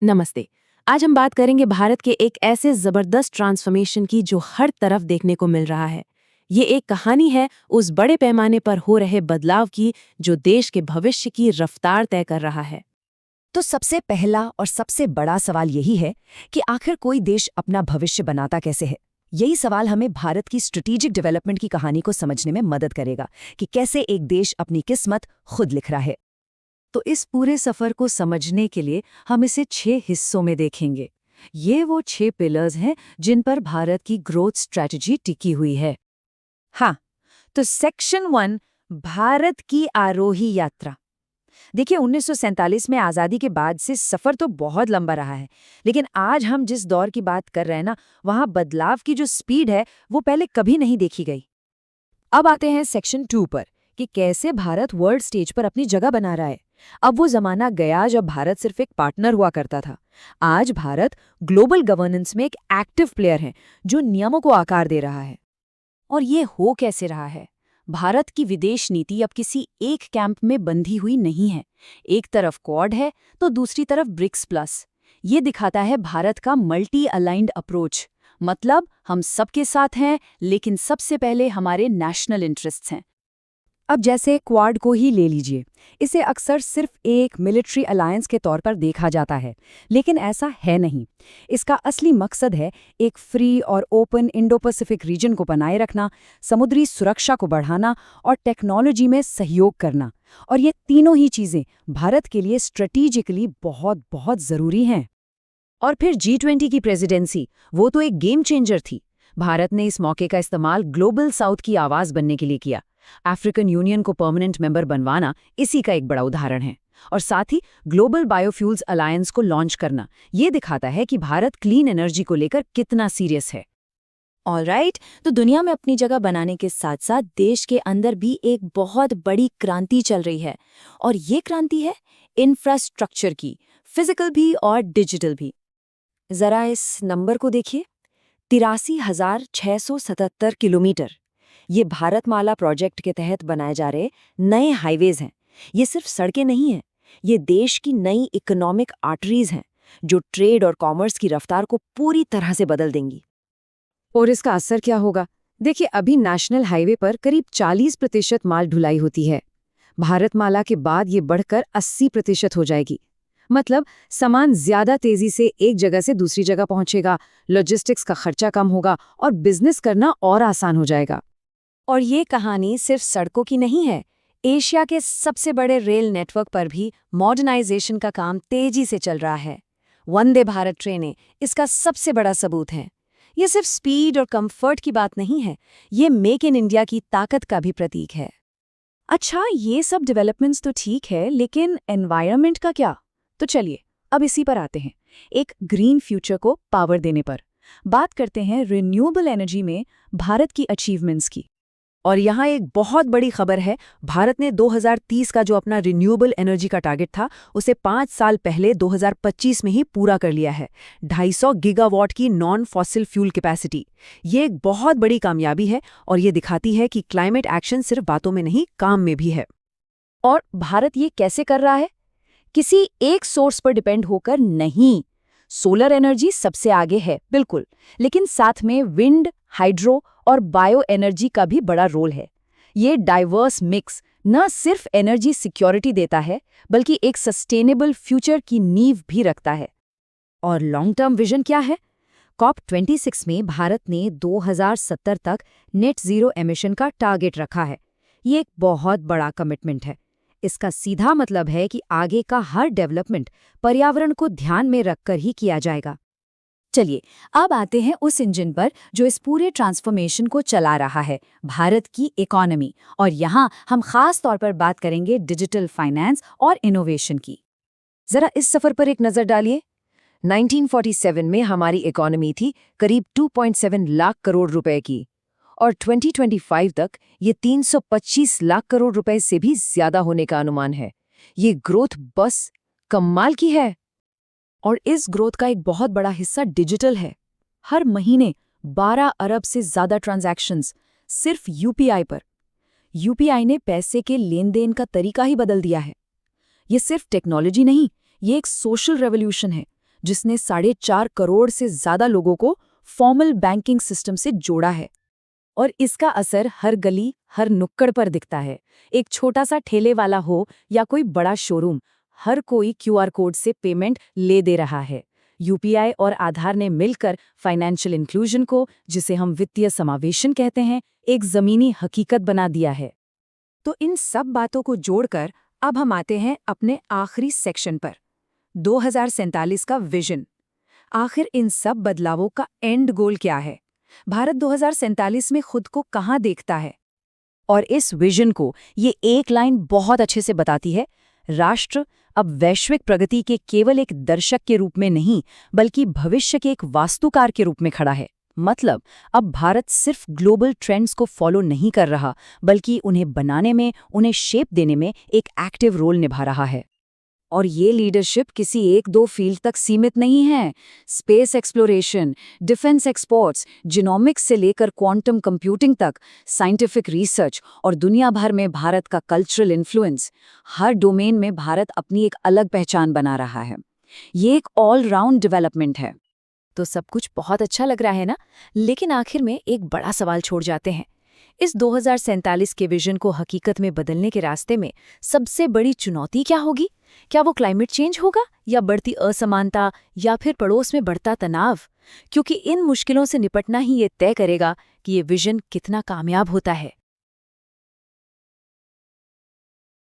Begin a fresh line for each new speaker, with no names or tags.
नमस्ते। आज हम बात करेंगे भारत के एक ऐसे जबरदस्त ट्रांसफॉर्मेशन की जो हर तरफ देखने को मिल रहा है। ये एक कहानी है उस बड़े पैमाने पर हो रहे बदलाव की जो देश के भविष्य की रफ्तार तय कर रहा है।
तो सबसे पहला और सबसे बड़ा सवाल यही है कि आखिर कोई देश अपना भविष्य बनाता कैसे है। यही सवाल हमें भारत की स्ट्रेटेजिक डेवलपमेंट की कहानी को समझने में मदद करेगा कि कैसे एक देश अपनी किस्मत खुद लिख रहा है। तो इस पूरे सफर को समझने के लिए हम इसे 6 हिस्सों में देखेंगे। ये वो 6 पिलर्स हैं जिन पर भारत की ग्रोथ स्ट्रैटेजी टिकी हुई है। हाँ, तो सेक्शन 1, भारत की आरोही यात्रा। देखिए, 1947 में आज़ादी के बाद से सफ़र तो बहुत लंबा रहा है, लेकिन आज हम जिस दौर की बात कर रहे हैं ना, वहाँ बदलाव की जो स्पीड है वो पहले कभी नहीं देखी गई। अब आते हैं सेक्शन 2 पर कि कैसे भारत वर्ल्ड स्टेज पर अपनी जगह बना रहा है। अब वो जमाना गया जब भारत सिर्फ एक पार्टनर हुआ करता था। आज भारत ग्लोबल गवर्नेंस में एक एक्टिव प्लेयर है जो नियमों को आकार दे रहा है। और ये हो कैसे रहा है? भारत की विदेश नीति अब किसी एक कैंप में बंधी हुई नहीं है। एक तरफ क्वाड है तो दूसरी तरफ ब्रिक्स प्लस। ये दिखाता है भारत का मल्टी अलाइंड अप्रोच। मतलब हम सबके साथ हैं, लेकिन सबसे पहले हमारे नेशनल इंटरेस्ट्स हैं। अब जैसे क्वाड को ही ले लीजिए। इसे अक्सर सिर्फ एक मिलिट्री अलायंस के तौर पर देखा जाता है, लेकिन ऐसा है नहीं। इसका असली मकसद है एक फ्री और ओपन इंडो पैसिफिक रीजन को बनाए रखना, समुद्री सुरक्षा को बढ़ाना और टेक्नोलॉजी में सहयोग करना। और ये तीनों ही चीज़ें भारत के लिए स्ट्रेटेजिकली बहुत बहुत ज़रूरी हैं। और फिर G20 की प्रेसिडेंसी, वो तो एक गेम चेंजर थी। भारत ने इस मौके का इस्तेमाल ग्लोबल साउथ की आवाज़ बनने के लिए किया। अफ्रीकन यूनियन को परमानेंट मेंबर बनवाना इसी का एक बड़ा उदाहरण है। और साथ ही ग्लोबल बायोफ्यूल्स अलायंस को लॉन्च करना, ये दिखाता है कि भारत क्लीन एनर्जी को लेकर कितना सीरियस है। ऑलराइट, तो दुनिया में अपनी जगह बनाने के साथ साथ देश के अंदर भी एक बहुत बड़ी क्रांति चल रही है। और ये क्रांति है इंफ्रास्ट्रक्चर की, फिजिकल भी और डिजिटल भी। जरा इस नंबर को देखिए, 83,677 किलोमीटर। ये भारतमाला प्रोजेक्ट के तहत बनाए जा रहे नए हाईवेज हैं। ये सिर्फ सड़कें नहीं हैं, ये देश की नई इकोनॉमिक आर्टरीज हैं जो ट्रेड और कॉमर्स की रफ्तार को पूरी तरह से बदल देंगी। और इसका असर क्या होगा? देखिए, अभी नेशनल हाईवे पर करीब 40% माल ढुलाई होती है। भारतमाला के बाद ये बढ़कर 80% हो जाएगी। मतलब सामान ज्यादा तेजी से एक जगह से दूसरी जगह पहुंचेगा, लॉजिस्टिक्स का खर्चा कम होगा और बिजनेस करना और आसान हो जाएगा। और ये कहानी सिर्फ सड़कों की नहीं है। एशिया के सबसे बड़े रेल नेटवर्क पर भी मॉडर्नाइजेशन का काम तेजी से चल रहा है। वंदे भारत ट्रेनें इसका सबसे बड़ा सबूत हैं। ये सिर्फ स्पीड और कंफर्ट की बात नहीं है, ये मेक इन इंडिया की ताकत का भी प्रतीक है। अच्छा, ये सब डेवलपमेंट्स तो ठीक है, लेकिन एनवायरनमेंट का क्या? तो चलिए अब इसी पर आते हैं, एक ग्रीन फ्यूचर को पावर देने पर। बात करते हैं रिन्यूएबल एनर्जी में भारत की अचीवमेंट्स की। और यहाँ एक बहुत बड़ी खबर है, भारत ने 2030 का जो अपना रिन्यूएबल एनर्जी का टारगेट था, उसे 5 साल पहले 2025 में ही पूरा कर लिया है। 250 गीगावाट की नॉन फॉसिल फ्यूल कैपेसिटी। ये एक बहुत बड़ी कामयाबी है और ये दिखाती है कि क्लाइमेट एक्शन सिर्फ बातों में नहीं, काम में भी है। और भारत ये कैसे कर रहा है? किसी एक सोर्स पर डिपेंड होकर नहीं। सोलर एनर्जी सबसे आगे है, बिल्कुल, लेकिन साथ में विंड, हाइड्रो और बायो एनर्जी का भी बड़ा रोल है। ये डाइवर्स मिक्स न सिर्फ एनर्जी सिक्योरिटी देता है, बल्कि एक सस्टेनेबल फ्यूचर की नींव भी रखता है। और लॉन्ग टर्म विजन क्या है? COP26 में भारत ने 2070 तक नेट जीरो एमिशन का टारगेट रखा है। ये एक बहुत बड़ा कमिटमेंट है। इसका सीधा मतलब है कि आगे का हर डेवलपमेंट पर्यावरण को ध्यान में रखकर ही किया जाएगा। चलिए अब आते हैं उस इंजन पर जो इस पूरे ट्रांसफॉर्मेशन को चला रहा है, भारत की इकोनॉमी। और यहाँ हम खास तौर पर बात करेंगे डिजिटल फाइनेंस और इनोवेशन की। जरा इस सफर पर एक नजर डालिए। 1947 में हमारी इकोनॉमी थी करीब 2.7 लाख करोड़ रुपए की, और 2025 तक ये 325 लाख करोड़ रुपए से भी ज्यादा होने का अनुमान है। ये ग्रोथ बस कमाल की है। और इस ग्रोथ का एक बहुत बड़ा हिस्सा डिजिटल है। हर महीने 12 अरब से ज्यादा ट्रांजैक्शंस सिर्फ यूपीआई पर। यूपीआई ने पैसे के लेन देन का तरीका ही बदल दिया है। ये सिर्फ टेक्नोलॉजी नहीं, ये एक सोशल रेवोल्यूशन है जिसने 4.5 करोड़ से ज्यादा लोगों को फॉर्मल बैंकिंग सिस्टम से जोड़ा है।
और इसका असर हर गली, हर नुक्कड़ पर दिखता है। एक छोटा सा ठेले वाला हो या कोई बड़ा शोरूम, हर कोई क्यूआर कोड से पेमेंट ले दे रहा है। यूपीआई और आधार ने मिलकर फाइनेंशियल इंक्लूजन को, जिसे हम वित्तीय समावेशन कहते हैं, एक जमीनी हकीकत बना दिया है।
तो इन सब बातों को जोड़कर अब हम आते हैं अपने आखिरी सेक्शन पर, 2047 का विजन। आखिर इन सब बदलावों का एंड गोल क्या है? भारत 2047 में खुद को कहाँ देखता है? और इस विजन को ये एक लाइन बहुत अच्छे से बताती है। राष्ट्र अब वैश्विक प्रगति के केवल एक दर्शक के रूप में नहीं, बल्कि भविष्य के एक वास्तुकार के रूप में खड़ा है। मतलब अब भारत सिर्फ ग्लोबल ट्रेंड्स को फॉलो नहीं कर रहा, बल्कि उन्हें बनाने में, उन्हें शेप देने में एक एक्टिव रोल निभा रहा है। और ये लीडरशिप किसी एक दो फील्ड तक सीमित नहीं है। Space exploration, defence exports, genomics से लेकर क्वांटम कंप्यूटिंग तक, साइंटिफिक रिसर्च और दुनिया भर में भारत का कल्चरल इन्फ्लुएंस, हर डोमेन में भारत अपनी एक अलग पहचान बना रहा है। ये एक ऑल डेवलपमेंट है।
तो सब कुछ बहुत अच्छा लग रहा है ना, लेकिन आखिर में एक बड़ा सवाल छोड़ जाते हैं। इस 2047 के विजन को हकीकत में बदलने के रास्ते में सबसे बड़ी चुनौती क्या होगी? क्या वो क्लाइमेट चेंज होगा, या बढ़ती असमानता, या फिर पड़ोस में बढ़ता तनाव? क्योंकि इन मुश्किलों से निपटना ही ये तय करेगा कि ये विजन कितना कामयाब होता है।